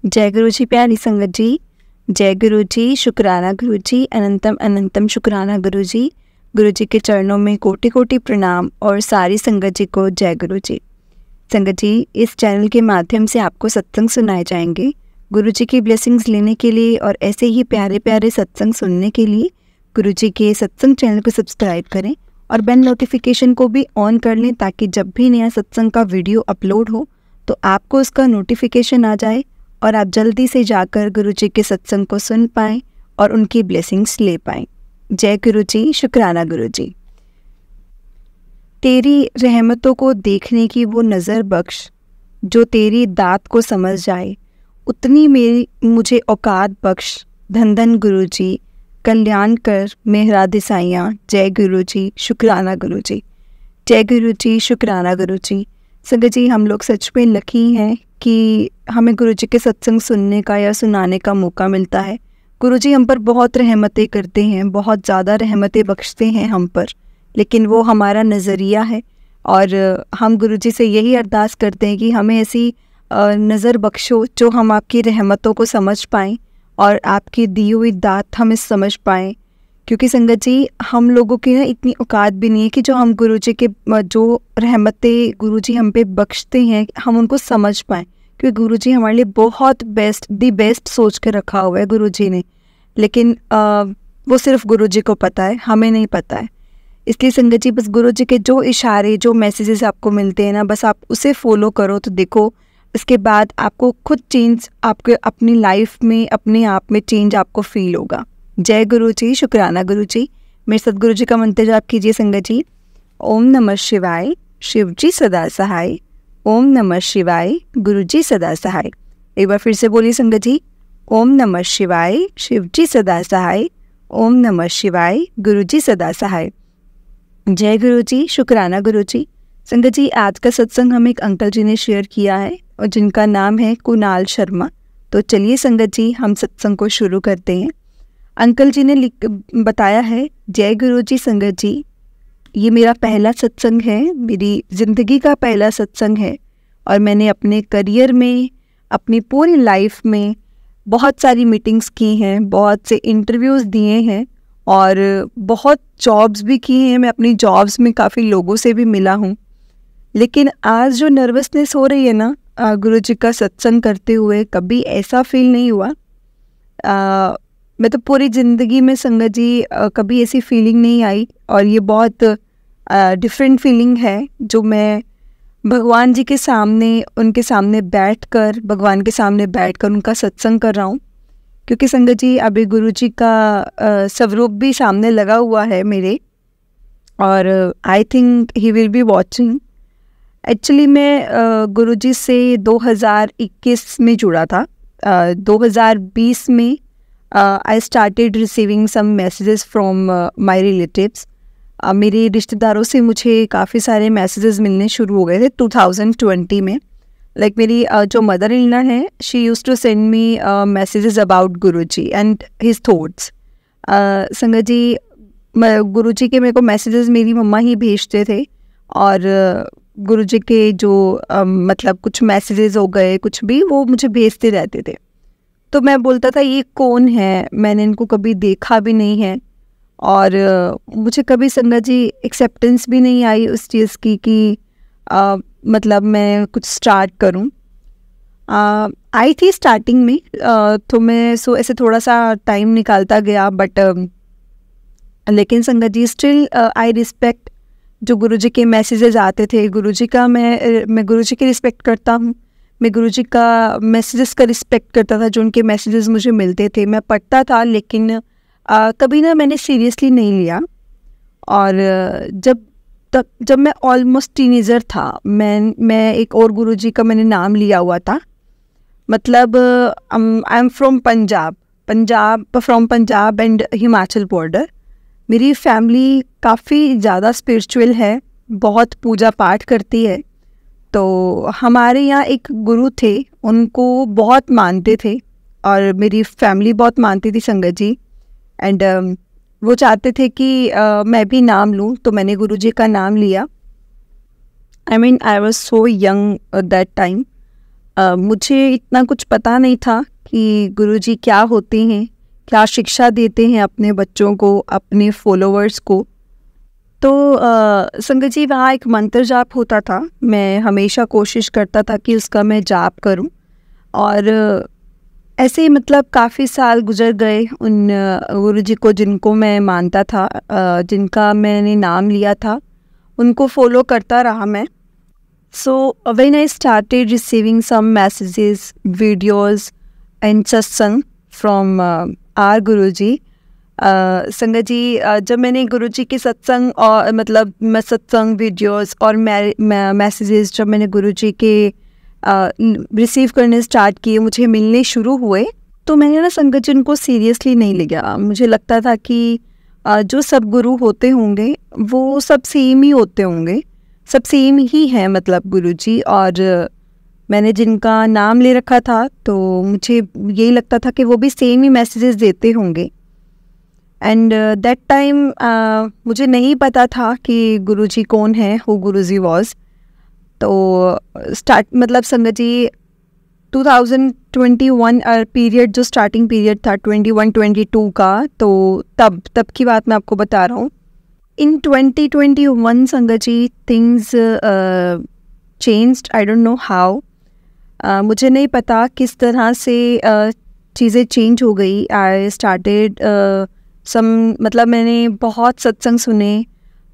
जय गुरु जी प्यारी संगत जी। जय गुरु जी, शुक्राना गुरु जी, अनंतम अनंतम शुक्राना गुरु जी। गुरु जी के चरणों में कोटि कोटि प्रणाम और सारी संगत जी को जय गुरु जी। संगत जी, इस चैनल के माध्यम से आपको सत्संग सुनाए जाएंगे। गुरु जी की ब्लेसिंग्स लेने के लिए और ऐसे ही प्यारे प्यारे सत्संग सुनने के लिए गुरु जी के सत्संग चैनल को सब्सक्राइब करें और बेल नोटिफिकेशन को भी ऑन कर लें, ताकि जब भी नया सत्संग का वीडियो अपलोड हो तो आपको उसका नोटिफिकेशन आ जाए और आप जल्दी से जाकर गुरु जी के सत्संग को सुन पाएँ और उनकी ब्लेसिंग्स ले पाएँ। जय गुरु जी, शुक्राना गुरु जी। तेरी रहमतों को देखने की वो नज़र बख्श, जो तेरी दात को समझ जाए, उतनी मेरी मुझे औकात बख्श। धन धन गुरु जी, कल्याण कर मेहरा दिसाइयाँ। जय गुरु जी, शुक्राना गुरु जी। जय गुरु जी, शुक्राना गुरु जी। संगत जी, हम लोग सच में लकी हैं कि हमें गुरु जी के सत्संग सुनने का या सुनाने का मौका मिलता है। गुरु जी हम पर बहुत रहमतें करते हैं, बहुत ज़्यादा रहमतें बख्शते हैं हम पर, लेकिन वो हमारा नज़रिया है और हम गुरु जी से यही अरदास करते हैं कि हमें ऐसी नज़र बख्शो जो हम आपकी रहमतों को समझ पाएँ और आपकी दी हुई दात हम इस समझ पाएँ। क्योंकि संगत जी, हम लोगों की ना इतनी औकात भी नहीं है कि जो हम गुरु जी के जो रहमतें गुरु जी हम पे बख्शते हैं हम उनको समझ पाएँ। क्योंकि गुरु जी हमारे लिए बहुत दी बेस्ट सोच के रखा हुआ है गुरु जी ने, लेकिन वो सिर्फ गुरु जी को पता है, हमें नहीं पता है। इसलिए संगत जी, बस गुरु जी के जो इशारे, जो मैसेजेस आपको मिलते हैं ना, बस आप उसे फॉलो करो तो देखो इसके बाद आपको खुद चेंज आपके अपनी लाइफ में अपने आप में चेंज आपको फील होगा। जय गुरु जी, शुक्राना गुरु जी। मेरे सदगुरु जी का मंत्र जाप कीजिए संगत जी। ओम नमः शिवाय, शिव जी सदा सहाय। ओम नमः शिवाय, गुरु जी सदा सहाय। एक बार फिर से बोलिए संगत जी। ओम नमः शिवाय, शिव जी सदा सहाय। ओम नमः शिवाय, गुरु जी सदा सहाय। जय गुरु जी, शुक्राना गुरु जी। संगत जी, आज का सत्संग हमें एक अंकल जी ने शेयर किया है और जिनका नाम है कुणाल शर्मा। तो चलिए संगत जी, हम सत्संग को शुरू करते हैं। अंकल जी ने बताया है, जय गुरु जी संगत जी, ये मेरा पहला सत्संग है, मेरी ज़िंदगी का पहला सत्संग है और मैंने अपने करियर में, अपनी पूरी लाइफ में बहुत सारी मीटिंग्स की हैं, बहुत से इंटरव्यूज़ दिए हैं और बहुत जॉब्स भी की हैं। मैं अपनी जॉब्स में काफ़ी लोगों से भी मिला हूँ, लेकिन आज जो नर्वसनेस हो रही है ना गुरु जी का सत्संग करते हुए, कभी ऐसा फील नहीं हुआ। मैं तो पूरी ज़िंदगी में संगत जी कभी ऐसी फीलिंग नहीं आई और ये बहुत डिफरेंट फीलिंग है जो मैं भगवान जी के सामने, उनके सामने बैठकर, भगवान के सामने बैठकर उनका सत्संग कर रहा हूँ। क्योंकि संगत जी अभी गुरु जी का स्वरूप भी सामने लगा हुआ है मेरे, और I think he will be watching. Actually मैं गुरु जी से 2021 में जुड़ा था। 2020 में I started receiving some messages from my relatives. मेरे रिश्तेदारों से मुझे काफ़ी सारे मैसेजेस मिलने शुरू हो गए थे 2020 में। लाइक मेरी जो मदर इन लॉ है, she used to send me messages about Guruji and his thoughts. संगत जी, गुरुजी के मेरे को मैसेजेस मेरी मम्मा ही भेजते थे और गुरुजी के जो मतलब कुछ मैसेजेस हो गए, कुछ भी, वो मुझे भेजते रहते थे। तो मैं बोलता था ये कौन है, मैंने इनको कभी देखा भी नहीं है और मुझे कभी संगत जी एक्सेप्टेंस भी नहीं आई उस चीज़ की कि मतलब मैं कुछ स्टार्ट करूं। आई थी स्टार्टिंग में, तो मैं ऐसे थोड़ा सा टाइम निकालता गया, बट लेकिन संगत जी स्टिल आई रिस्पेक्ट जो गुरुजी के मैसेजेस आते थे। गुरुजी का मैं गुरुजी की रिस्पेक्ट करता हूँ, मैं गुरुजी का मैसेजेस का रिस्पेक्ट करता था। जो उनके मैसेजेस मुझे मिलते थे मैं पढ़ता था, लेकिन कभी ना मैंने सीरियसली नहीं लिया। और जब मैं ऑलमोस्ट टीनेजर था, मैं एक और गुरुजी का मैंने नाम लिया हुआ था। मतलब I am from Punjab and Himachal border. मेरी फैमिली काफ़ी ज़्यादा स्पिरिचुअल है, बहुत पूजा पाठ करती है। तो हमारे यहाँ एक गुरु थे, उनको बहुत मानते थे और मेरी फैमिली बहुत मानती थी संगत जी। एंड वो चाहते थे कि मैं भी नाम लूँ, तो मैंने गुरुजी का नाम लिया। I was so young that time. मुझे इतना कुछ पता नहीं था कि गुरुजी क्या होते हैं, क्या शिक्षा देते हैं अपने बच्चों को, अपने फॉलोअर्स को। तो संगत जी वहाँ एक मंत्र जाप होता था, मैं हमेशा कोशिश करता था कि उसका मैं जाप करूं। और ऐसे ही मतलब काफ़ी साल गुजर गए उन गुरुजी को जिनको मैं मानता था, जिनका मैंने नाम लिया था, उनको फॉलो करता रहा मैं। So when I started receiving some messages, videos and satsang from our Guruji, संगत जी जब मैंने गुरुजी के सत्संग और मतलब मैं सत्संग वीडियोस और मैसेजेस जब मैंने गुरुजी के रिसीव करने स्टार्ट किए, मुझे मिलने शुरू हुए, तो मैंने ना संगत जी उनको सीरियसली नहीं लिया। मुझे लगता था कि जो सब गुरु होते होंगे वो सब सेम ही होते होंगे, सब सेम ही है मतलब गुरुजी। और मैंने जिनका नाम ले रखा था तो मुझे यही लगता था कि वो भी सेम ही मैसेजेस देते होंगे। एंड दैट टाइम मुझे नहीं पता था कि गुरुजी कौन है, हु गुरुजी वॉज। तो स्टार्ट मतलब संगत जी 2021 पीरियड जो स्टार्टिंग पीरियड था 21-22 का, तो तब की बात मैं आपको बता रहा हूँ। इन 2021 संगत जी things changed, I don't know how. मुझे नहीं पता किस तरह से चीज़ें चेंज हो गई। आई स्टार्टेड मतलब मैंने बहुत सत्संग सुने।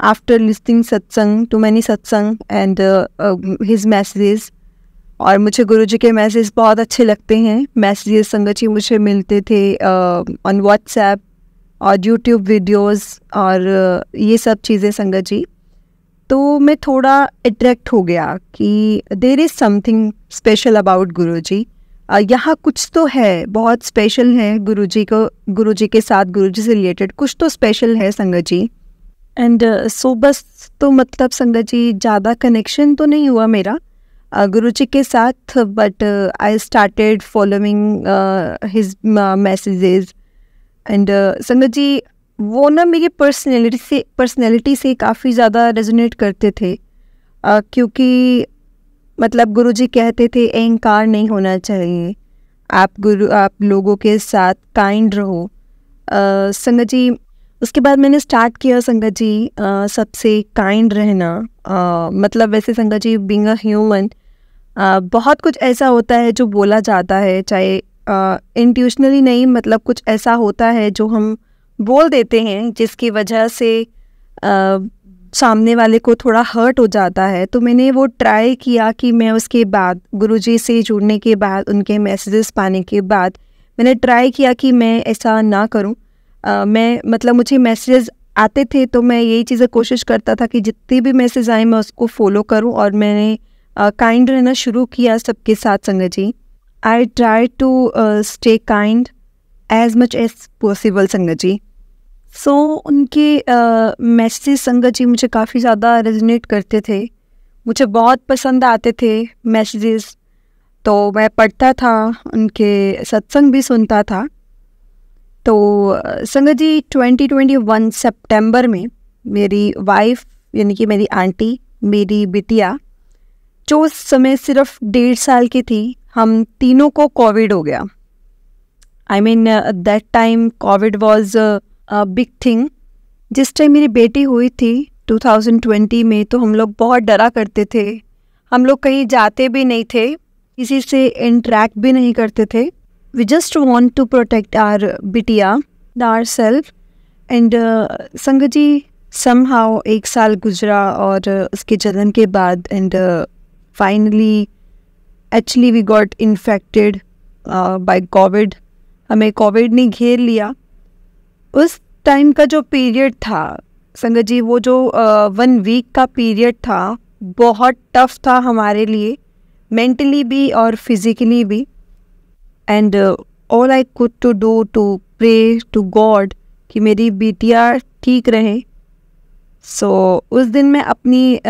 आफ्टर लिस्टिंग सत्संग टू मैनी सत्संग एंड हिज मैसेजेस, और मुझे गुरुजी के मैसेज बहुत अच्छे लगते हैं। मैसेजेस संगत जी मुझे मिलते थे ऑन व्हाट्सएप और यूट्यूब वीडियोस और ये सब चीज़ें संगत जी। तो मैं थोड़ा अट्रैक्ट हो गया कि there is something special about Guruji, यहाँ कुछ तो है, बहुत स्पेशल है गुरुजी को, गुरुजी के साथ, गुरुजी से रिलेटेड कुछ तो स्पेशल है संगत जी। एंड सो बस तो मतलब संगत जी ज़्यादा कनेक्शन तो नहीं हुआ मेरा गुरुजी के साथ, but I started following his messages. And संगत जी वो ना मेरी पर्सनैलिटी से काफ़ी ज़्यादा रेजोनेट करते थे, क्योंकि मतलब गुरुजी कहते थे अहंकार नहीं होना चाहिए, आप लोगों के साथ काइंड रहो। संगत जी उसके बाद मैंने स्टार्ट किया संगत जी सबसे काइंड रहना। मतलब वैसे संगत जी बीइंग अ ह्यूमन बहुत कुछ ऐसा होता है जो बोला जाता है, चाहे इंट्यूशनली नहीं, मतलब कुछ ऐसा होता है जो हम बोल देते हैं जिसकी वजह से सामने वाले को थोड़ा हर्ट हो जाता है। तो मैंने वो ट्राई किया कि मैं उसके बाद गुरुजी से जुड़ने के बाद, उनके मैसेजेस पाने के बाद मैंने ट्राई किया कि मैं ऐसा ना करूं। मैं मतलब मुझे मैसेजेस आते थे तो मैं यही चीज़ें कोशिश करता था कि जितने भी मैसेज आए मैं उसको फॉलो करूं, और मैंने काइंड रहना शुरू किया सबके साथ संगत जी। I try to stay kind as much as possible संगत जी। सो उनके मैसेज संगत जी मुझे काफ़ी ज़्यादा रेजोनेट करते थे, मुझे बहुत पसंद आते थे मैसेजेस। तो मैं पढ़ता था, उनके सत्संग भी सुनता था। तो संगत जी 2021 सितंबर में मेरी वाइफ यानी कि मेरी आंटी, मेरी बिटिया जो उस समय सिर्फ 1.5 साल की थी, हम तीनों को कोविड हो गया। I mean that time Covid was a big thing. जिस टाइम मेरी बेटी हुई थी 2020 में, तो हम लोग बहुत डरा करते थे, हम लोग कहीं जाते भी नहीं थे, किसी से इंटरेक्ट भी नहीं करते थे। We just want to protect our बिटिया, आवर सेल्फ। एंड संगत जी समहाउ 1 साल गुजरा और उसके जन्म के बाद and finally actually we got infected by COVID. हमें कोविड ने घेर लिया। उस टाइम का जो पीरियड था संगत जी, वो जो 1 वीक का पीरियड था, बहुत टफ था हमारे लिए, मेंटली भी और फिजिकली भी। And all I could to do to pray to God कि मेरी बिटिया ठीक रहे। सो उस दिन मैं अपनी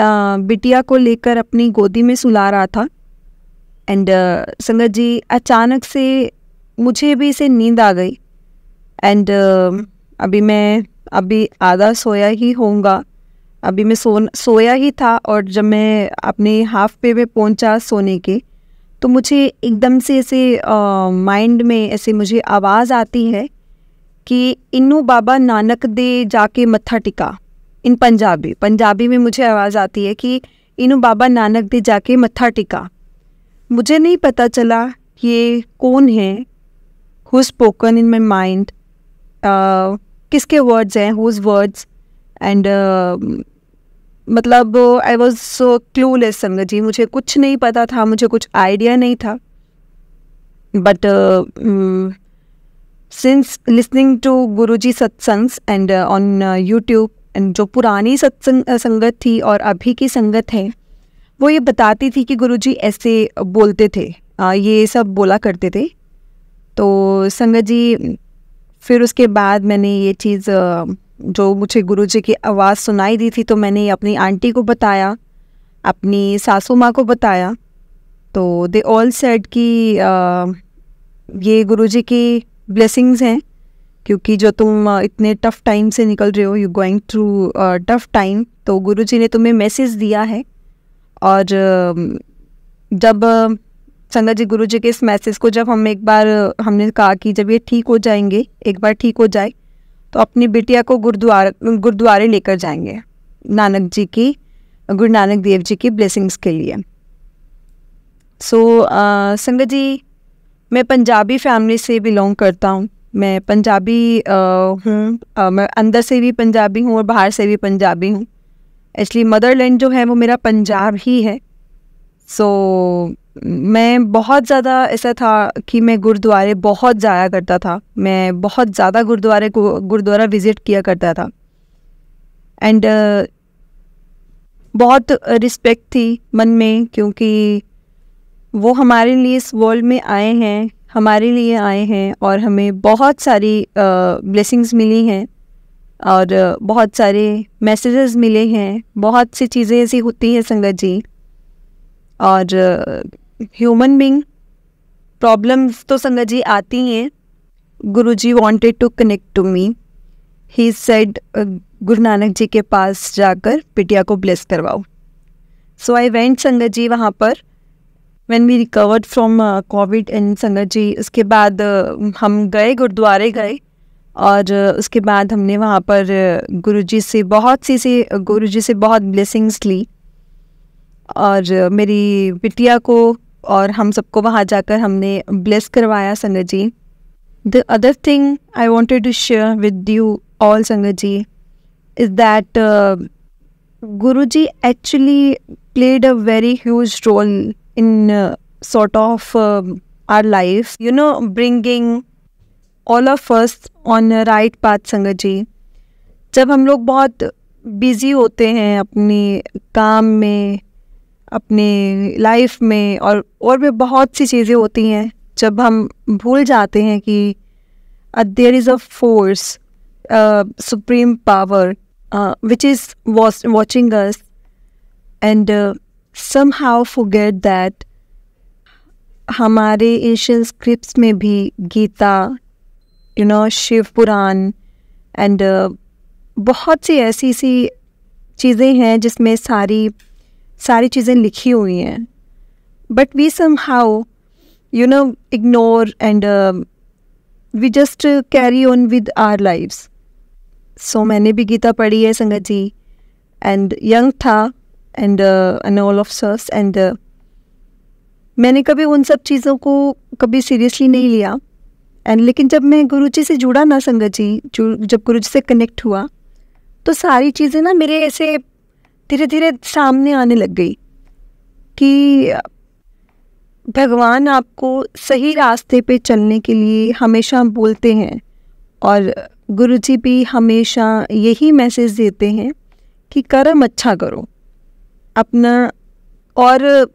बिटिया को लेकर अपनी गोदी में सुला रहा था। एंड संगत जी अचानक से मुझे भी इसे नींद आ गई। एंड अभी आधा सोया ही होऊंगा, अभी मैं सोया ही था। और जब मैं अपने हाफ पे में पहुंचा सोने के, तो मुझे एकदम से ऐसे माइंड में ऐसे मुझे आवाज़ आती है कि इन्नू बाबा नानक दे जाके मत्था टिका। इन पंजाबी में मुझे आवाज़ आती है कि इन्नू बाबा नानक दे जाके मत्था टिका। मुझे नहीं पता चला ये कौन है, who spoken in my mind, किसके वर्ड्स हैं, हुज वर्ड्स, एंड मतलब आई वॉज सो क्लूलेस संगत जी, मुझे कुछ नहीं पता था, मुझे कुछ आइडिया नहीं था। But since listening to Guruji satsangs and on YouTube, and जो पुरानी संगत थी और अभी की संगत है, वो ये बताती थी कि गुरुजी ऐसे बोलते थे, ये सब बोला करते थे। तो संगत जी फिर उसके बाद मैंने ये चीज़ जो मुझे गुरुजी की आवाज़ सुनाई दी थी, तो मैंने अपनी आंटी को बताया, अपनी सासू माँ को बताया। तो दे ऑल सेड कि ये गुरुजी की ब्लेसिंग्स हैं, क्योंकि जो तुम इतने टफ़ टाइम से निकल रहे हो, you going through tough time, तो गुरुजी ने तुम्हें मैसेज दिया है। और जब संगत जी गुरुजी के इस मैसेज को जब हमने कहा कि जब ये ठीक हो जाएंगे, एक बार ठीक हो जाए, तो अपनी बिटिया को गुरुद्वारे लेकर जाएंगे गुरु नानक देव जी की ब्लेसिंग्स के लिए। सो संगत जी, मैं पंजाबी फैमिली से बिलोंग करता हूँ। मैं पंजाबी हूँ, मैं अंदर से भी पंजाबी हूँ और बाहर से भी पंजाबी हूँ। एक्चुअली मदरलैंड जो है वो मेरा पंजाब ही है। सो मैं बहुत ज़्यादा ऐसा था कि मैं गुरुद्वारे बहुत जाया करता था, मैं बहुत ज़्यादा गुरुद्वारा विज़िट किया करता था। एंड बहुत रिस्पेक्ट थी मन में, क्योंकि वो हमारे लिए इस वर्ल्ड में आए हैं, हमारे लिए आए हैं, और हमें बहुत सारी ब्लेसिंग्स मिली हैं और बहुत सारे मैसेजेस मिले हैं। बहुत सी चीज़ें ऐसी होती हैं संगत जी, और ह्यूमन बीइंग प्रॉब्लम्स तो संगत जी आती हैं। Guruji wanted to connect to me, he said Guru Nanak जी के पास जाकर बिटिया को ब्लेस करवाओ। सो आई वेंट संगत जी वहाँ पर, when we recovered from COVID. And संगत जी उसके बाद हम गए, गुरुद्वारे गए, और उसके बाद हमने वहाँ पर गुरुजी से बहुत ब्लेसिंग्स ली, और मेरी बिटिया को और हम सबको वहाँ जाकर हमने ब्लेस करवाया संगत जी। The other thing I wanted to share with you all संगत जी is that Guruji actually played a very huge role in sort of our life, bringing all of us on a right path संगत जी। जब हम लोग बहुत busy होते हैं अपने काम में, अपने लाइफ में, और भी बहुत सी चीज़ें होती हैं, जब हम भूल जाते हैं कि there is a force, supreme power which is watching us, and somehow forget that हमारे एशियन स्क्रिप्ट्स में भी गीता, शिव पुराण, एंड बहुत सी ऐसी चीज़ें हैं जिसमें सारी चीज़ें लिखी हुई हैं, but we somehow ignore, and we just carry on with our lives. So मैंने भी गीता पढ़ी है संगत जी, एंड यंग था, and all of us, and मैंने कभी उन सब चीज़ों को कभी सीरियसली नहीं लिया। एंड लेकिन जब मैं गुरुजी से जुड़ा ना संगत जी, जब गुरुजी से कनेक्ट हुआ, तो सारी चीज़ें ना मेरे ऐसे धीरे धीरे सामने आने लग गई कि भगवान आपको सही रास्ते पे चलने के लिए हमेशा बोलते हैं, और गुरुजी भी हमेशा यही मैसेज देते हैं कि कर्म अच्छा करो अपना। और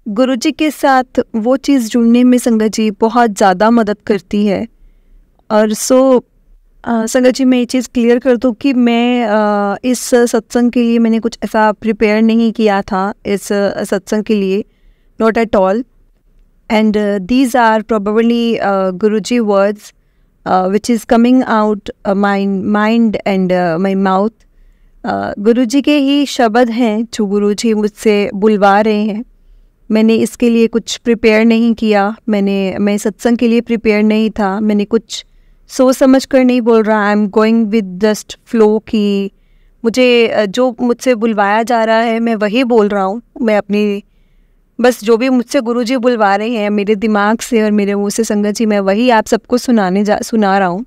गुरुजी के साथ वो चीज़ जुड़ने में संगत जी बहुत ज़्यादा मदद करती है। और संगत जी मैं ये चीज़ क्लियर कर दूँ कि मैं इस सत्संग के लिए मैंने कुछ ऐसा प्रिपेयर नहीं किया था इस सत्संग के लिए, not at all. And these are probably Guruji words which is coming out my mind and my mouth. Guruji के ही शब्द हैं जो गुरुजी मुझसे बुलवा रहे हैं, मैंने इसके लिए कुछ प्रिपेयर नहीं किया, मैं सत्संग के लिए प्रिपेयर नहीं था, मैंने कुछ सोच समझ कर नहीं बोल रहा। I am going with just flow कि मुझे जो मुझसे बुलवाया जा रहा है मैं वही बोल रहा हूँ। मैं अपनी बस जो भी मुझसे गुरुजी बुलवा रहे हैं मेरे दिमाग से और मेरे मुँह से संगत जी, मैं वही आप सबको सुना रहा हूँ।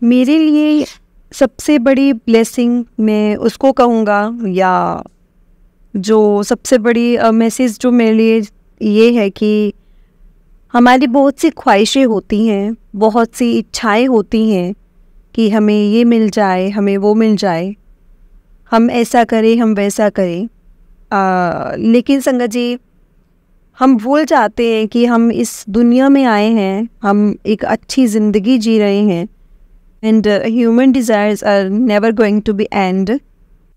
मेरे लिए सबसे बड़ी ब्लेसिंग मैं उसको कहूँगा, या जो सबसे बड़ी मैसेज जो मेरे लिए ये है कि हमारी बहुत सी ख्वाहिशें होती हैं, बहुत सी इच्छाएं होती हैं कि हमें ये मिल जाए, हमें वो मिल जाए, हम ऐसा करें, हम वैसा करें। लेकिन संगत जी, हम भूल जाते हैं कि हम इस दुनिया में आए हैं, हम एक अच्छी ज़िंदगी जी रहे हैं, and human desires are never going to be end,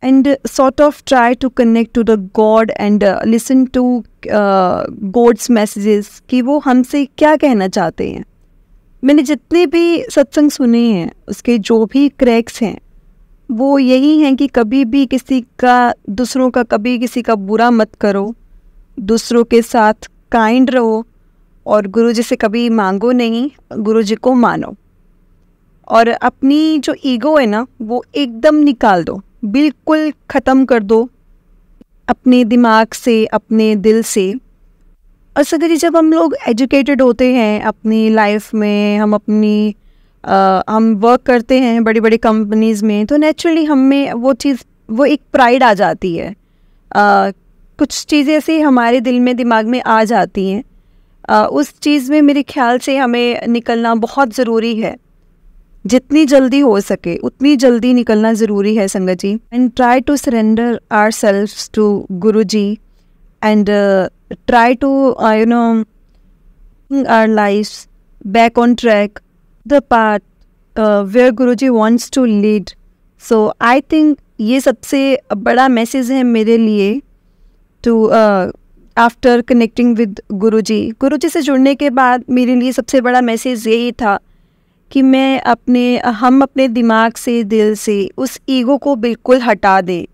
and sort of try to connect to the God and listen to God's messages कि वो हमसे क्या कहना चाहते हैं। मैंने जितने भी सत्संग सुने हैं उसके जो भी क्रैक्स हैं वो यही हैं कि कभी भी दूसरों का कभी किसी का बुरा मत करो, दूसरों के साथ काइंड रहो, और गुरु जी से कभी मांगो नहीं, गुरु जी को मानो, और अपनी जो ईगो है ना वो एकदम निकाल दो, बिल्कुल ख़त्म कर दो अपने दिमाग से, अपने दिल से। और सगर जब हम लोग एजुकेटेड होते हैं अपनी लाइफ में, हम वर्क करते हैं बड़ी बड़ी कंपनीज़ में, तो नेचुरली हमें वो एक प्राइड आ जाती है। कुछ चीज़ें ऐसे हमारे दिल में दिमाग में आ जाती हैं। उस चीज़ में मेरे ख्याल से हमें निकलना बहुत ज़रूरी है, जितनी जल्दी हो सके उतनी जल्दी निकलना ज़रूरी है संगत जी। And try to surrender our selves to Guru ji and try to our lifes back on track, the path where Guru ji wants to lead. So I think ये सबसे बड़ा मैसेज है मेरे लिए टू आफ्टर कनेक्टिंग विद गुरु जी से जुड़ने के बाद मेरे लिए सबसे बड़ा मैसेज यही था कि हम अपने दिमाग से, दिल से उस ईगो को बिल्कुल हटा दें।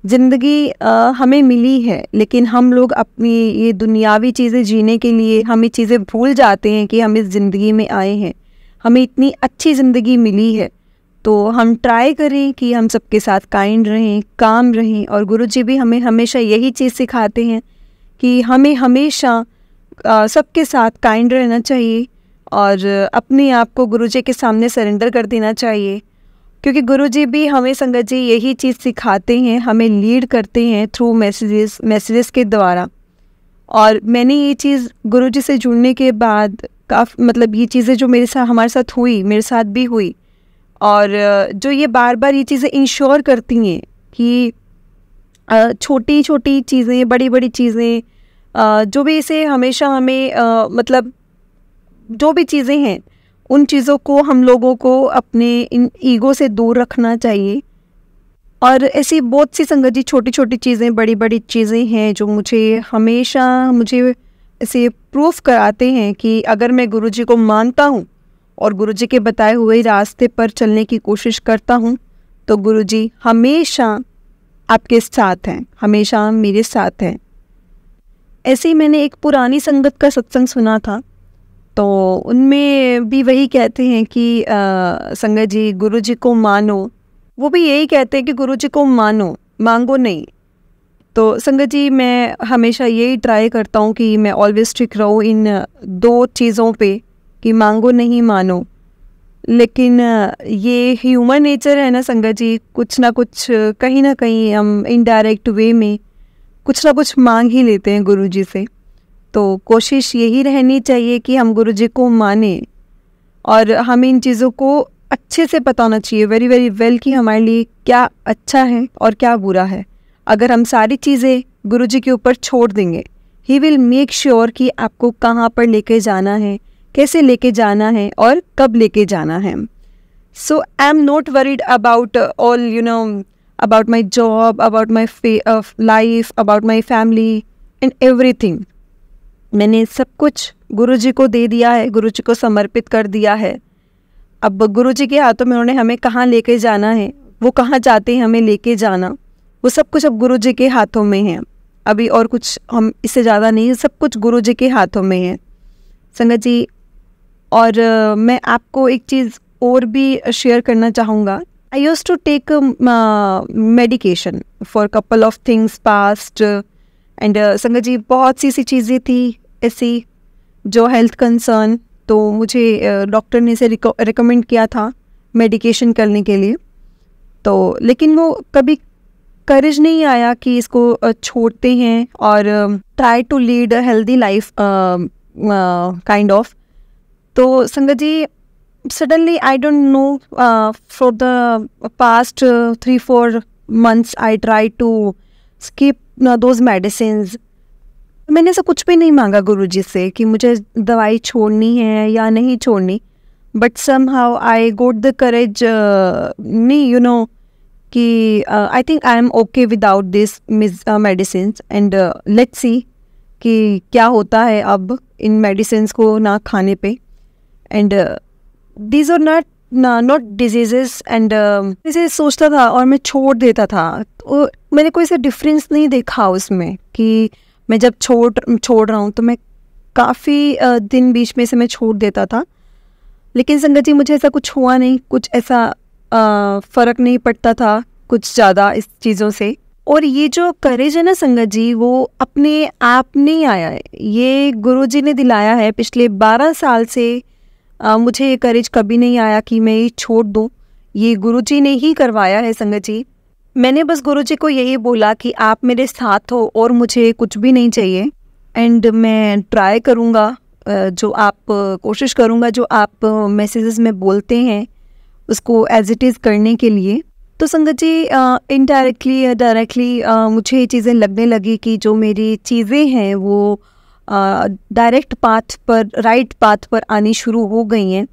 ज़िंदगी हमें मिली है, लेकिन हम लोग अपनी ये दुनियावी चीज़ें जीने के लिए हम ये चीज़ें भूल जाते हैं कि हम इस ज़िंदगी में आए हैं, हमें इतनी अच्छी ज़िंदगी मिली है। तो हम ट्राई करें कि हम सबके साथ काइंड रहें, काम रहें, और गुरुजी भी हमें हमेशा यही चीज़ सिखाते हैं कि हमें हमेशा सबके साथ काइंड रहना चाहिए और अपने आप को गुरुजी के सामने सरेंडर कर देना चाहिए, क्योंकि गुरुजी भी हमें संगत जी यही चीज़ सिखाते हैं, हमें लीड करते हैं थ्रू मैसेजेस के द्वारा। और मैंने ये चीज़ गुरुजी से जुड़ने के बाद ये चीज़ें जो हमारे साथ हुई, मेरे साथ भी हुई, और जो ये बार बार ये चीज़ें इंश्योर करती हैं कि छोटी छोटी चीज़ें, बड़ी बड़ी चीज़ें, जो भी इसे हमेशा हमें जो भी चीज़ें हैं उन चीज़ों को हम लोगों को अपने इन ईगो से दूर रखना चाहिए। और ऐसी बहुत सी संगत जी छोटी छोटी चीज़ें, बड़ी बड़ी चीज़ें हैं जो मुझे ऐसे प्रूफ कराते हैं कि अगर मैं गुरुजी को मानता हूँ और गुरुजी के बताए हुए रास्ते पर चलने की कोशिश करता हूँ तो गुरुजी हमेशा आपके साथ हैं, हमेशा मेरे साथ हैं। ऐसे ही मैंने एक पुरानी संगत का सत्संग सुना था, तो उनमें भी वही कहते हैं कि संगत जी गुरुजी को मानो, वो भी यही कहते हैं कि गुरुजी को मानो, मांगो नहीं। तो संगत जी मैं हमेशा यही ट्राई करता हूँ कि मैं ऑलवेज स्टिक रहूँ इन दो चीज़ों पे कि मांगो नहीं मानो। लेकिन ये ह्यूमन नेचर है ना संगत जी, कुछ ना कुछ कहीं ना कहीं हम इनडायरेक्ट वे में कुछ ना कुछ मांग ही लेते हैं गुरुजी से। तो कोशिश यही रहनी चाहिए कि हम गुरुजी को माने और हमें इन चीज़ों को अच्छे से पता होना चाहिए, वेरी वेरी वेल, कि हमारे लिए क्या अच्छा है और क्या बुरा है। अगर हम सारी चीज़ें गुरुजी के ऊपर छोड़ देंगे, ही विल मेक श्योर कि आपको कहाँ पर लेके जाना है, कैसे लेके जाना है और कब लेके जाना है। So I am not worried about all about my job, about my life, about my family and everything। मैंने सब कुछ गुरुजी को दे दिया है, गुरुजी को समर्पित कर दिया है। अब गुरुजी के हाथों में उन्होंने हमें कहाँ लेके जाना है, वो कहाँ चाहते हैं हमें लेके जाना, वो सब कुछ अब गुरुजी के हाथों में है। अभी और कुछ हम इससे ज़्यादा नहीं, सब कुछ गुरु जी के हाथों में है संगत जी। और मैं आपको एक चीज़ और भी शेयर करना चाहूँगा। I used to take medication for couple of things past and संगत जी बहुत सी चीज़ें थी ऐसी जो हेल्थ कंसर्न, तो मुझे डॉक्टर ने इसे रिकमेंड किया था मेडिकेशन करने के लिए। तो लेकिन वो कभी करेज नहीं आया कि इसको छोड़ते हैं और try to lead a healthy life kind of. तो संगत जी suddenly I don't know for the past 3-4 months I try to skip those medicines. मैंने ऐसा कुछ भी नहीं मांगा गुरुजी से कि मुझे दवाई छोड़नी है या नहीं छोड़नी, but somehow I goat the courage नहीं यू नो कि I think I am okay without this medicines and let's see कि क्या होता है अब इन मेडिसिन्स को ना खाने पे। And these are not diseases and इसे सोचता था और मैं छोड़ देता था, तो मैंने कोई सा डिफरेंस नहीं देखा उसमें कि मैं जब छोड़ रहा हूँ तो मैं काफ़ी दिन बीच में से मैं छोड़ देता था। लेकिन संगत जी मुझे ऐसा कुछ हुआ नहीं, कुछ ऐसा फ़र्क नहीं पड़ता था कुछ ज़्यादा इस चीज़ों से। और ये जो करेज है ना संगत जी, वो अपने आप नहीं आया है, ये गुरुजी ने दिलाया है। पिछले 12 साल से मुझे ये करेज कभी नहीं आया कि मैं ये छोड़ दूँ, ये गुरुजी ने ही करवाया है संगत जी। मैंने बस गुरुजी को यही बोला कि आप मेरे साथ हो और मुझे कुछ भी नहीं चाहिए, एंड मैं ट्राई करूँगा जो आप कोशिश करूँगा जो आप मैसेजेस में बोलते हैं उसको एज इट इज़ करने के लिए। तो संगत जी इनडायरेक्टली या डायरेक्टली मुझे ये चीज़ें लगने लगी कि जो मेरी चीज़ें हैं वो डायरेक्ट पाथ पर, राइट पाथ पर आनी शुरू हो गई हैं,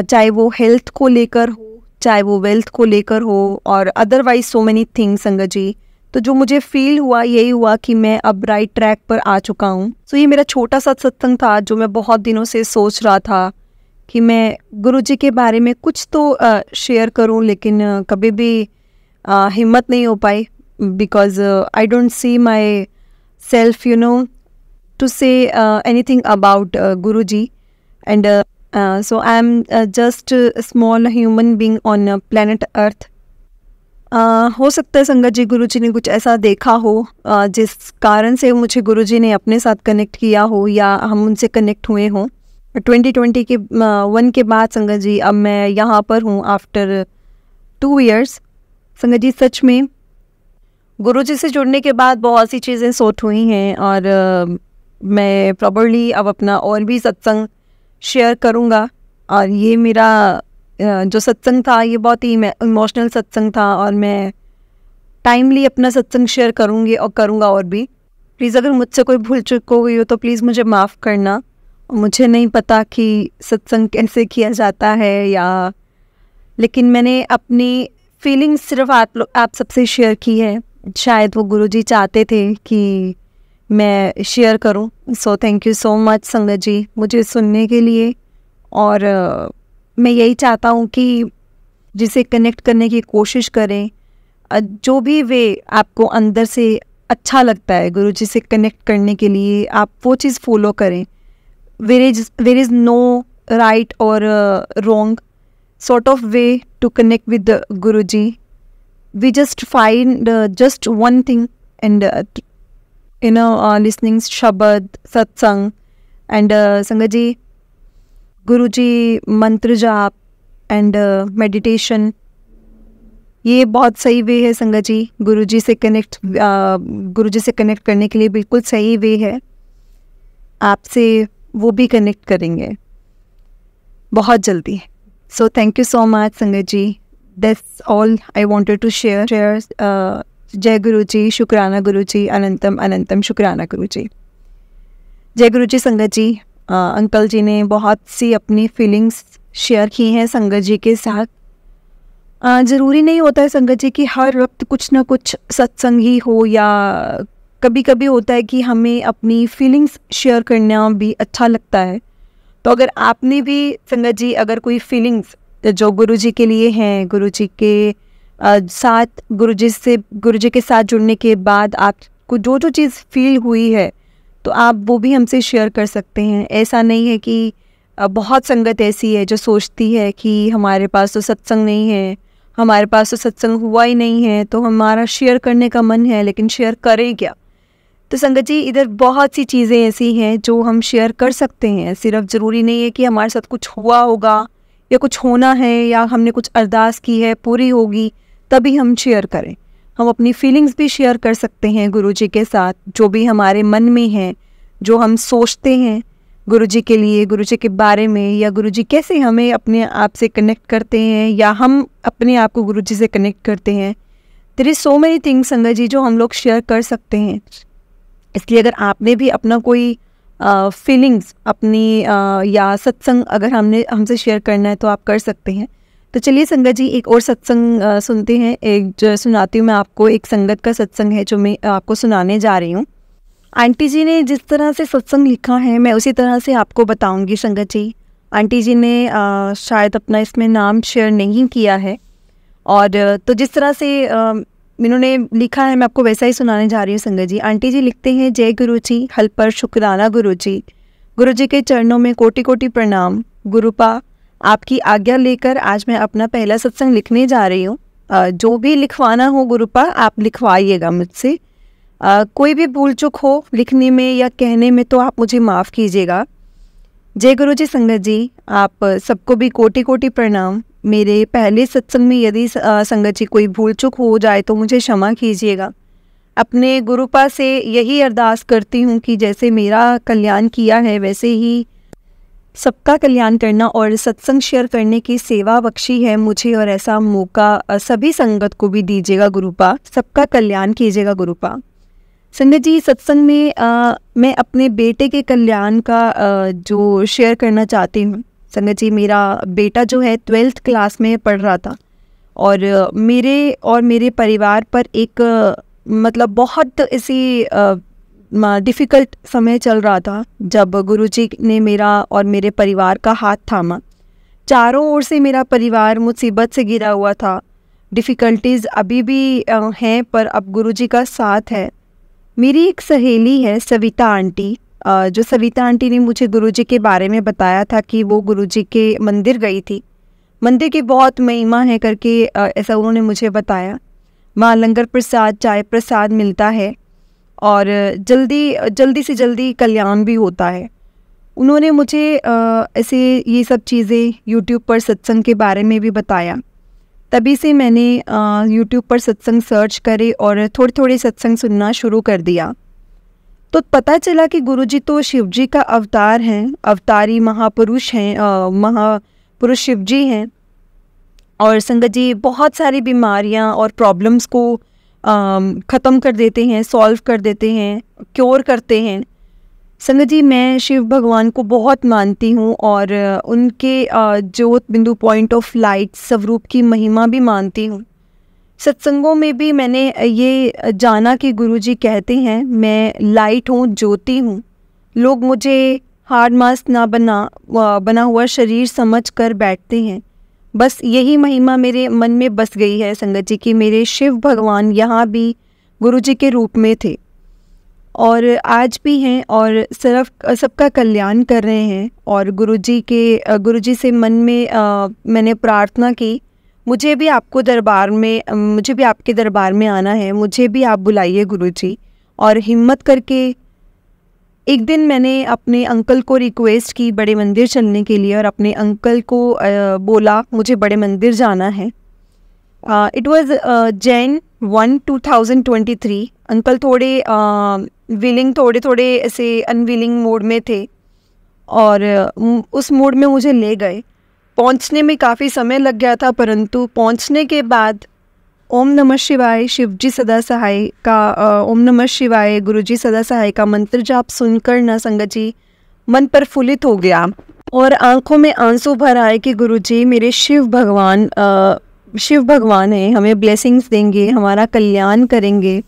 चाहे वो हेल्थ को लेकर हो, चाहे वो वेल्थ को लेकर हो और otherwise so many things Sangat जी। तो जो मुझे फील हुआ यही हुआ कि मैं अब राइट ट्रैक पर आ चुका हूँ। सो ये मेरा छोटा सा सत्संग था जो मैं बहुत दिनों से सोच रहा था कि मैं गुरुजी के बारे में कुछ तो शेयर करूं, लेकिन कभी भी हिम्मत नहीं हो पाई because I don't see my self you know to say anything about Guruji and so I am just small human being on planet earth. हो सकता है संगत जी गुरुजी ने कुछ ऐसा देखा हो जिस कारण से मुझे गुरुजी ने अपने साथ कनेक्ट किया हो या हम उनसे कनेक्ट हुए हों। 2020 के 1 के बाद संगत जी अब मैं यहाँ पर हूँ आफ्टर 2 years। संगत जी सच में गुरुजी से जुड़ने के बाद बहुत सी चीज़ें सॉर्ट हुई हैं और मैं प्रॉबरली अब अपना और भी सत्संग शेयर करूँगा। और ये मेरा जो सत्संग था ये बहुत ही इमोशनल सत्संग था और मैं टाइमली अपना सत्संग शेयर करूँगी और करूँगा और भी। प्लीज़ अगर मुझसे कोई भूल चूक हो गई हो तो प्लीज़ मुझे माफ़ करना। मुझे नहीं पता कि सत्संग कैसे किया जाता है या, लेकिन मैंने अपनी फीलिंग्स सिर्फ आप सबसे शेयर की है। शायद वो गुरुजी चाहते थे कि मैं शेयर करूं। सो थैंक यू सो मच संगत जी मुझे सुनने के लिए। और मैं यही चाहता हूं कि जिसे कनेक्ट करने की कोशिश करें, जो भी वे आपको अंदर से अच्छा लगता है गुरुजी से कनेक्ट करने के लिए, आप वो चीज़ फॉलो करें। There is no right or wrong sort of way to connect with the Guruji. We just find just one thing and listening Shabad, Satsang and Sangat ji, Guruji मंत्र जाप and meditation, ये बहुत सही वे है संगत जी। गुरुजी से कनेक्ट करने के लिए बिल्कुल सही वे है। आपसे वो भी कनेक्ट करेंगे बहुत जल्दी। So thank you so much संगत जी। That's all I wanted to share. जय गुरु जी, शुक्राना गुरु जी, अनंतम अनंतम शुक्राना गुरु जी। जय गुरु जी। संगत जी अंकल जी ने बहुत सी अपनी फीलिंग्स शेयर की हैं संगत जी के साथ। ज़रूरी नहीं होता है संगत जी कि हर वक्त कुछ ना कुछ सत्संग ही हो, या कभी कभी होता है कि हमें अपनी फीलिंग्स शेयर करना भी अच्छा लगता है। तो अगर आपने भी संगत जी अगर कोई फीलिंग्स जो गुरुजी के लिए हैं, गुरुजी के साथ गुरुजी के साथ जुड़ने के बाद आप आपको जो जो चीज़ फील हुई है तो आप वो भी हमसे शेयर कर सकते हैं। ऐसा नहीं है कि बहुत संगत ऐसी है जो सोचती है कि हमारे पास तो सत्संग नहीं है, हमारे पास तो सत्संग हुआ ही नहीं है, तो हमारा शेयर करने का मन है लेकिन शेयर करें क्या। तो संगत जी, इधर बहुत सी चीज़ें ऐसी हैं जो हम शेयर कर सकते हैं। सिर्फ ज़रूरी नहीं है कि हमारे साथ कुछ हुआ होगा या कुछ होना है या हमने कुछ अरदास की है पूरी होगी तभी हम शेयर करें। हम अपनी फीलिंग्स भी शेयर कर सकते हैं गुरु जी के साथ, जो भी हमारे मन में है, जो हम सोचते हैं गुरु जी के लिए, गुरु जी के बारे में, या गुरु जी कैसे हमें अपने आप से कनेक्ट करते हैं या हम अपने आप को गुरु जी से कनेक्ट करते हैं। There is so many things Sangat ji जो हम लोग शेयर कर सकते हैं। इसलिए अगर आपने भी अपना कोई फीलिंग्स अपनी या सत्संग अगर हमसे शेयर करना है तो आप कर सकते हैं। तो चलिए संगत जी, एक और सत्संग सुनते हैं। एक जो सुनाती हूँ मैं आपको, एक संगत का सत्संग है जो मैं आपको सुनाने जा रही हूँ। आंटी जी ने जिस तरह से सत्संग लिखा है मैं उसी तरह से आपको बताऊंगी संगत जी। आंटी जी ने शायद अपना इसमें नाम शेयर नहीं किया है, और तो जिस तरह से इन्होंने लिखा है मैं आपको वैसा ही सुनाने जा रही हूँ संगत जी। आंटी जी लिखते हैं, जय गुरु जी, हल पर शुक्राना गुरु जी के चरणों में कोटि कोटि प्रणाम। गुरुपा आपकी आज्ञा लेकर आज मैं अपना पहला सत्संग लिखने जा रही हूँ। जो भी लिखवाना हो गुरुपा आप लिखवाइएगा मुझसे। कोई भी भूल चूक हो लिखने में या कहने में तो आप मुझे माफ़ कीजिएगा। जय गुरु जी संगत जी, आप सबको भी कोटि कोटि प्रणाम। मेरे पहले सत्संग में यदि संगत जी कोई भूल चूक हो जाए तो मुझे क्षमा कीजिएगा। अपने गुरुपा से यही अरदास करती हूँ कि जैसे मेरा कल्याण किया है वैसे ही सबका कल्याण करना और सत्संग शेयर करने की सेवा बख्शी है मुझे, और ऐसा मौका सभी संगत को भी दीजिएगा गुरुपा। सबका कल्याण कीजिएगा गुरुपा। संगत जी, सत्संग में मैं अपने बेटे के कल्याण का जो शेयर करना चाहती हूँ। संगत जी, मेरा बेटा जो है 12th क्लास में पढ़ रहा था, और मेरे परिवार पर एक मतलब बहुत ऐसी डिफ़िकल्ट समय चल रहा था जब गुरुजी ने मेरा और मेरे परिवार का हाथ थामा। चारों ओर से मेरा परिवार मुसीबत से घिरा हुआ था। डिफ़िकल्टीज़ अभी भी हैं, पर अब गुरुजी का साथ है। मेरी एक सहेली है सविता आंटी, जो सविता आंटी ने मुझे गुरुजी के बारे में बताया था कि वो गुरुजी के मंदिर गई थी। मंदिर की बहुत महिमा है करके ऐसा उन्होंने मुझे बताया। वहाँ लंगर प्रसाद, चाय प्रसाद मिलता है और जल्दी से जल्दी कल्याण भी होता है। उन्होंने मुझे ऐसे ये सब चीज़ें यूट्यूब पर सत्संग के बारे में भी बताया। तभी से मैंने यूट्यूब पर सत्संग सर्च करे और थोड़े थोड़े सत्संग सुनना शुरू कर दिया। तो पता चला कि गुरुजी तो शिव जी का अवतार हैं, अवतारी महापुरुष हैं, महापुरुष शिव जी हैं। और संगत जी, बहुत सारी बीमारियां और प्रॉब्लम्स को ख़त्म कर देते हैं, सॉल्व कर देते हैं, क्योर करते हैं। संगत जी, मैं शिव भगवान को बहुत मानती हूँ और उनके ज्योत बिंदु पॉइंट ऑफ लाइट स्वरूप की महिमा भी मानती हूँ। सत्संगों में भी मैंने ये जाना कि गुरुजी कहते हैं मैं लाइट हूँ, ज्योति हूँ। लोग मुझे हार्ड मास्क ना बना हुआ शरीर समझ कर बैठते हैं। बस यही महिमा मेरे मन में बस गई है संगत जी कि मेरे शिव भगवान यहाँ भी गुरुजी के रूप में थे और आज भी हैं और सिर्फ सबका कल्याण कर रहे हैं। और गुरुजी से मन में मैंने प्रार्थना की, मुझे भी आपके दरबार में आना है, मुझे भी आप बुलाइए गुरुजी। और हिम्मत करके एक दिन मैंने अपने अंकल को रिक्वेस्ट की बड़े मंदिर चलने के लिए और अपने अंकल को बोला मुझे बड़े मंदिर जाना है। It was Jan 1, 2023। अंकल थोड़े विलिंग, थोड़े ऐसे अनविलिंग मोड में थे और उस मोड में मुझे ले गए। पहुंचने में काफ़ी समय लग गया था, परंतु पहुंचने के बाद ओम नमः शिवाय शिवजी सदा सहाय का ओम नमः शिवाय गुरुजी सदा सहाय का मंत्र जाप सुनकर ना संगत जी मन प्रफुल्लित हो गया और आंखों में आंसू भर आए कि गुरुजी मेरे शिव भगवान हैं, हमें ब्लेसिंग्स देंगे, हमारा कल्याण करेंगे।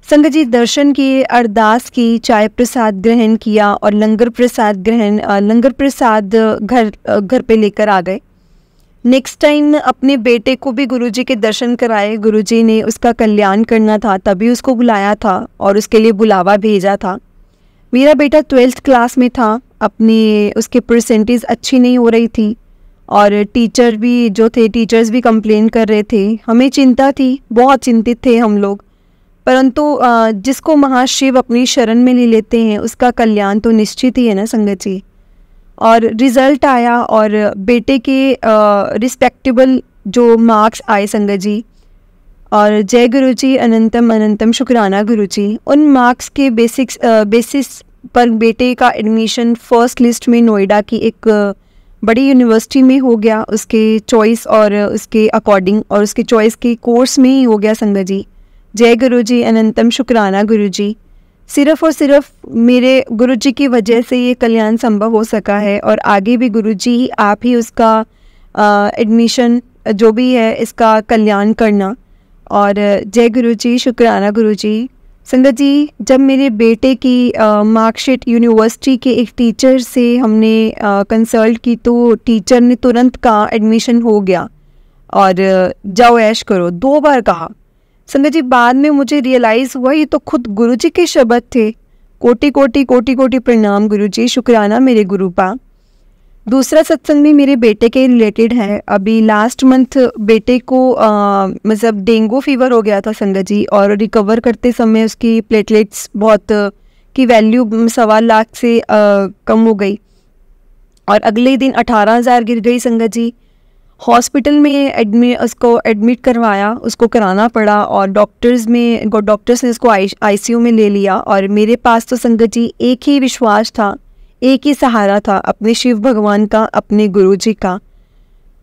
संगत जी, दर्शन किए, अरदास की, चाय प्रसाद ग्रहण किया और लंगर प्रसाद घर पे लेकर आ गए। नेक्स्ट टाइम अपने बेटे को भी गुरुजी के दर्शन कराए। गुरुजी ने उसका कल्याण करना था, तभी उसको बुलाया था और उसके लिए बुलावा भेजा था। मेरा बेटा 12th क्लास में था, उसके परसेंटेज अच्छी नहीं हो रही थी और टीचर्स भी कंप्लेन कर रहे थे। हमें चिंता थी, बहुत चिंतित थे हम लोग, परंतु जिसको महाशिव अपनी शरण में ले लेते हैं उसका कल्याण तो निश्चित ही है ना संगत जी। और रिज़ल्ट आया और बेटे के रिस्पेक्टेबल जो मार्क्स आए संगत जी, और जय गुरु जी, अनंतम अनंतम शुक्राना गुरु जी। उन मार्क्स के बेसिस पर बेटे का एडमिशन फर्स्ट लिस्ट में नोएडा की एक बड़ी यूनिवर्सिटी में हो गया, उसके चॉइस और उसके अकॉर्डिंग, और उसके चॉइस के कोर्स में ही हो गया संगत जी। जय गुरु जी, अनंतम शुक्राना गुरु जी। सिर्फ़ और सिर्फ मेरे गुरु जी की वजह से ये कल्याण संभव हो सका है, और आगे भी गुरु जी आप ही उसका एडमिशन जो भी है इसका कल्याण करना। और जय गुरु जी, शुक्राना गुरु जी। संगत जी, जब मेरे बेटे की मार्कशीट यूनिवर्सिटी के एक टीचर से हमने कंसल्ट की तो टीचर ने तुरंत कहा एडमिशन हो गया और जाओ ऐश करो, 2 बार कहा। संगत जी, बाद में मुझे रियलाइज़ हुआ ये तो खुद गुरुजी के शब्द थे। कोटि कोटि कोटि कोटि प्रणाम गुरुजी, शुक्राना मेरे गुरुपा। दूसरा सत्संग भी मेरे बेटे के रिलेटेड है। अभी लास्ट मंथ बेटे को मतलब डेंगू फीवर हो गया था संगत जी, और रिकवर करते समय उसकी प्लेटलेट्स बहुत की वैल्यू 1.25 लाख से कम हो गई, और अगले दिन 18,000 गिर गई संगत जी। हॉस्पिटल में उसको एडमिट करवाया, उसको कराना पड़ा, और डॉक्टर्स ने उसको आईसीयू में ले लिया। और मेरे पास तो संगत जी एक ही विश्वास था, एक ही सहारा था, अपने शिव भगवान का, अपने गुरुजी का।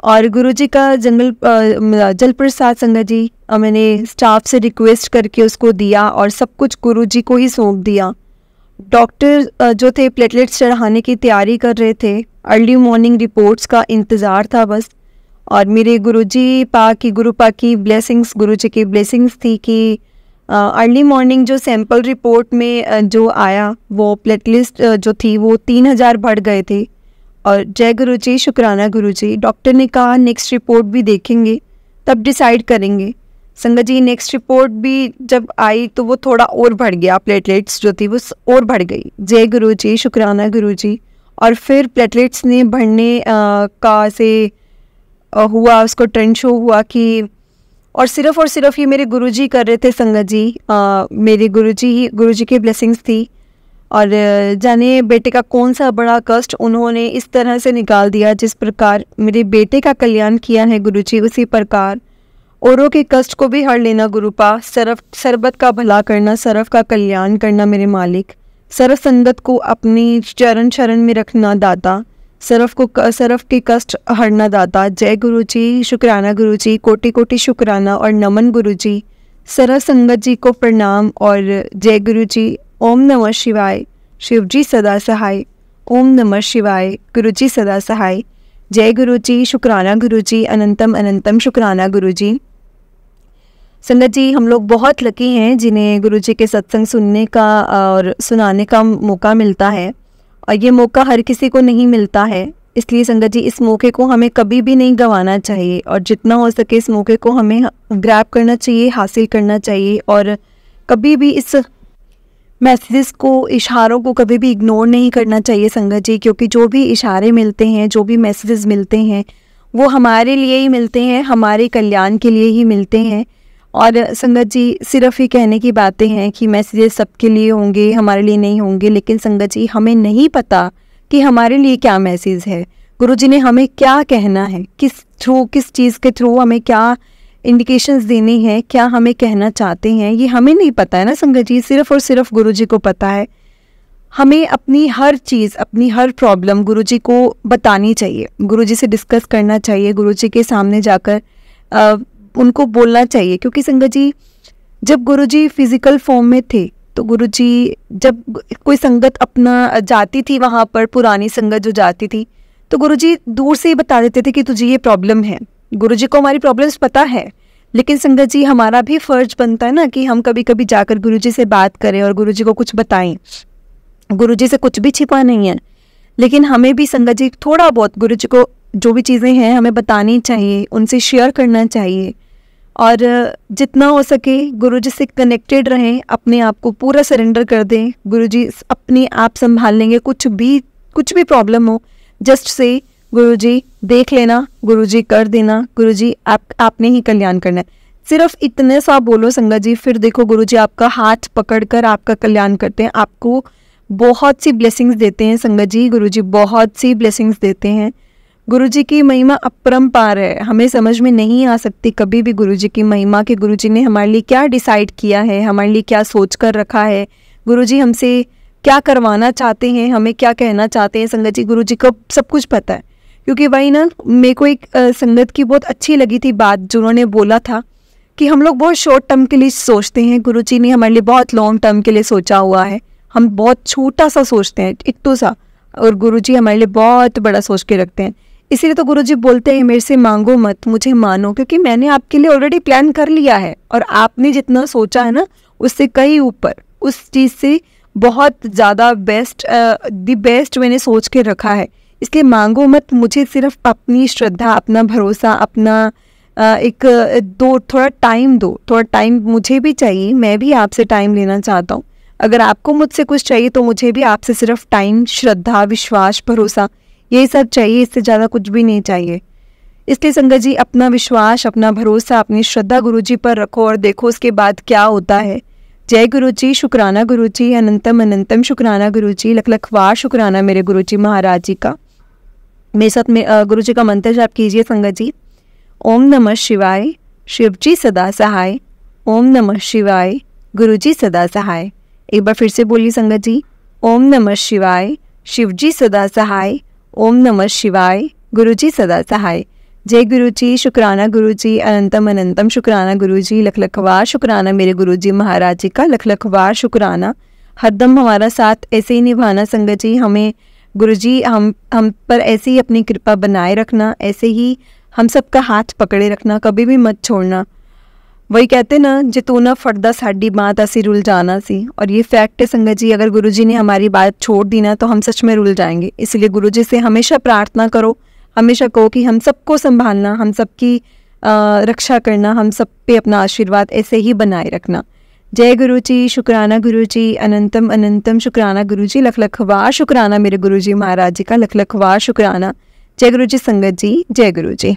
और गुरुजी का जल प्रसाद संगत जी मैंने स्टाफ से रिक्वेस्ट करके उसको दिया और सब कुछ गुरुजी को ही सौंप दिया। डॉक्टर जो थे प्लेटलेट्स चढ़ाने की तैयारी कर रहे थे, अर्ली मॉर्निंग रिपोर्ट्स का इंतज़ार था बस। और मेरे गुरुपा की ब्लेसिंग्स, गुरुजी की ब्लेसिंग्स थी कि अर्ली मॉर्निंग जो सैंपल रिपोर्ट में जो आया वो प्लेटलिस्ट जो थी वो 3,000 बढ़ गए थे। और जय गुरुजी, शुक्राना गुरुजी। डॉक्टर ने कहा नेक्स्ट रिपोर्ट भी देखेंगे तब डिसाइड करेंगे। संगत जी, नेक्स्ट रिपोर्ट भी जब आई तो वो थोड़ा और बढ़ गया, प्लेटलेट्स जो थी वो और बढ़ गई। जय गुरुजी, शुक्राना गुरुजी। और फिर प्लेटलेट्स ने बढ़ने का से हुआ, उसको ट्रेंड शो हुआ कि, और सिर्फ ये मेरे गुरुजी कर रहे थे संगत जी। मेरे गुरुजी की ब्लेसिंग्स थी। और जाने बेटे का कौन सा बड़ा कष्ट उन्होंने इस तरह से निकाल दिया, जिस प्रकार मेरे बेटे का कल्याण किया है गुरुजी, उसी प्रकार औरों के कष्ट को भी हर लेना गुरुपा। सरबत का भला करना, सर्व का कल्याण करना मेरे मालिक। सर्व संगत को अपनी चरण शरण में रखना दाता, सर्व के कष्ट हरना दाता। जय गुरुजी, शुक्राना गुरुजी, कोटि कोटि शुक्राना और नमन गुरुजी। सर्व संगत जी को प्रणाम और जय गुरुजी। ओम नमः शिवाय, शिवजी सदा सहाय। ओम नमः शिवाय, गुरुजी सदा सहाय। जय गुरुजी, शुक्राना गुरुजी, अनंतम अनंतम शुक्राना गुरुजी। संगत जी, हम लोग बहुत लकी हैं जिन्हें गुरुजी के सत्संग सुनने का और सुनाने का मौका मिलता है, और ये मौका हर किसी को नहीं मिलता है। इसलिए संगत जी, इस मौके को हमें कभी भी नहीं गंवाना चाहिए, और जितना हो सके इस मौके को हमें ग्रैब करना चाहिए, हासिल करना चाहिए। और कभी भी इस मैसेजेस को, इशारों को कभी भी इग्नोर नहीं करना चाहिए संगत जी, क्योंकि जो भी इशारे मिलते हैं, जो भी मैसेजेस मिलते हैं, वो हमारे लिए ही मिलते हैं, हमारे कल्याण के लिए ही मिलते हैं। और संगत जी, सिर्फ ही कहने की बातें हैं कि मैसेजेस सबके लिए होंगे, हमारे लिए नहीं होंगे, लेकिन संगत जी हमें नहीं पता कि हमारे लिए क्या मैसेज है, गुरुजी ने हमें क्या कहना है, किस चीज़ के थ्रू हमें क्या इंडिकेशंस देने हैं, क्या हमें कहना चाहते हैं, ये हमें नहीं पता है ना संगत जी, सिर्फ और सिर्फ गुरुजी को पता है। हमें अपनी हर चीज़, अपनी हर प्रॉब्लम गुरुजी को बतानी चाहिए, गुरुजी से डिस्कस करना चाहिए, गुरुजी के सामने जाकर उनको बोलना चाहिए। क्योंकि संगत जी, जब गुरुजी फिजिकल फॉर्म में थे तो गुरुजी जब कोई संगत अपना जाती थी वहाँ पर, पुरानी संगत जो जाती थी, तो गुरुजी दूर से ही बता देते थे कि तुझे ये प्रॉब्लम है। गुरुजी को हमारी प्रॉब्लम्स पता है, लेकिन संगत जी हमारा भी फ़र्ज बनता है ना कि हम कभी कभी जाकर गुरुजी से बात करें और गुरुजी को कुछ बताएं। गुरुजी से कुछ भी छिपा नहीं है, लेकिन हमें भी संगत जी थोड़ा बहुत गुरुजी को जो भी चीज़ें हैं हमें बतानी चाहिए, उनसे शेयर करना चाहिए और जितना हो सके गुरुजी से कनेक्टेड रहें, अपने आप को पूरा सरेंडर कर दें। गुरुजी अपने आप संभाल लेंगे, कुछ भी प्रॉब्लम हो जस्ट से गुरुजी देख लेना, गुरुजी कर देना, गुरुजी आपने ही कल्याण करना है। सिर्फ इतने सा बोलो संगत जी, फिर देखो गुरुजी आपका हाथ पकड़कर आपका कल्याण करते हैं, आपको बहुत सी ब्लेसिंग्स देते हैं संगत जी। गुरुजी बहुत सी ब्लेसिंग्स देते हैं। गुरुजी की महिमा अपरंपार है, हमें समझ में नहीं आ सकती कभी भी गुरुजी की महिमा, कि गुरुजी ने हमारे लिए क्या डिसाइड किया है, हमारे लिए क्या सोच कर रखा है, गुरुजी हमसे क्या करवाना चाहते हैं, हमें क्या कहना चाहते हैं। संगत जी गुरुजी को सब कुछ पता है। क्योंकि भाई ना, मेरे को एक संगत की बहुत अच्छी लगी थी बात जो उन्होंने बोला था कि हम लोग बहुत शॉर्ट टर्म के लिए सोचते हैं, गुरुजी ने हमारे लिए बहुत लॉन्ग टर्म के लिए सोचा हुआ है। हम बहुत छोटा सा सोचते हैं, इट्टू सा, और गुरुजी हमारे लिए बहुत बड़ा सोच के रखते हैं। इसीलिए तो गुरुजी बोलते हैं मेरे से मांगो मत, मुझे मानो, क्योंकि मैंने आपके लिए ऑलरेडी प्लान कर लिया है और आपने जितना सोचा है ना उससे कहीं ऊपर, उस चीज़ से बहुत ज़्यादा द बेस्ट मैंने सोच के रखा है। इसलिए मांगो मत, मुझे सिर्फ अपनी श्रद्धा, अपना भरोसा, अपना थोड़ा टाइम दो, थोड़ा टाइम मुझे भी चाहिए, मैं भी आपसे टाइम लेना चाहता हूँ। अगर आपको मुझसे कुछ चाहिए तो मुझे भी आपसे सिर्फ टाइम, श्रद्धा, विश्वास, भरोसा, यही सब चाहिए, इससे ज़्यादा कुछ भी नहीं चाहिए। इसलिए संगत जी अपना विश्वास, अपना भरोसा, अपनी श्रद्धा गुरुजी पर रखो और देखो उसके बाद क्या होता है। जय गुरुजी, शुक्राना गुरुजी, अनंतम अनंतम शुक्राना गुरुजी, लख लख वार शुक्राना मेरे गुरुजी महाराज जी का। मेरे साथ में गुरुजी का मंत्र जाप कीजिए संगत जी। ओम नमः शिवाय, शिवजी सदा सहाय। ओम नमः शिवाय, गुरुजी सदा सहाय। एक बार फिर से बोलिए संगत जी। ओम नमः शिवाय, शिवजी सदा सहाय। ओम नमः शिवाय, गुरुजी सदा सहाय। जय गुरुजी, शुक्राना गुरुजी, अनंतम अनंतम शुक्राना गुरुजी, लख लख वार शुक्राना मेरे गुरुजी महाराज जी का, लख लख वार शुक्राना। हरदम हमारा साथ ऐसे ही निभाना संगत जी। हमें गुरुजी हम पर ऐसे ही अपनी कृपा बनाए रखना, ऐसे ही हम सबका हाथ पकड़े रखना, कभी भी मत छोड़ना। वही कहते ना, जितू ना फटदा साडी बात असी रुल जाना सी, और ये फैक्ट है संगत जी। अगर गुरुजी ने हमारी बात छोड़ दी ना तो हम सच में रुल जाएंगे। इसलिए गुरुजी से हमेशा प्रार्थना करो, हमेशा कहो कि हम सबको संभालना, हम सबकी रक्षा करना, हम सब पे अपना आशीर्वाद ऐसे ही बनाए रखना। जय गुरुजी, शुक्राना गुरुजी, अनंतम अनंतम शुक्राना गुरुजी, लख लख वार शुक्राना मेरे गुरुजी महाराज जी का, लख लख वार शुक्राना। जय गुरुजी संगत जी, जय गुरुजी।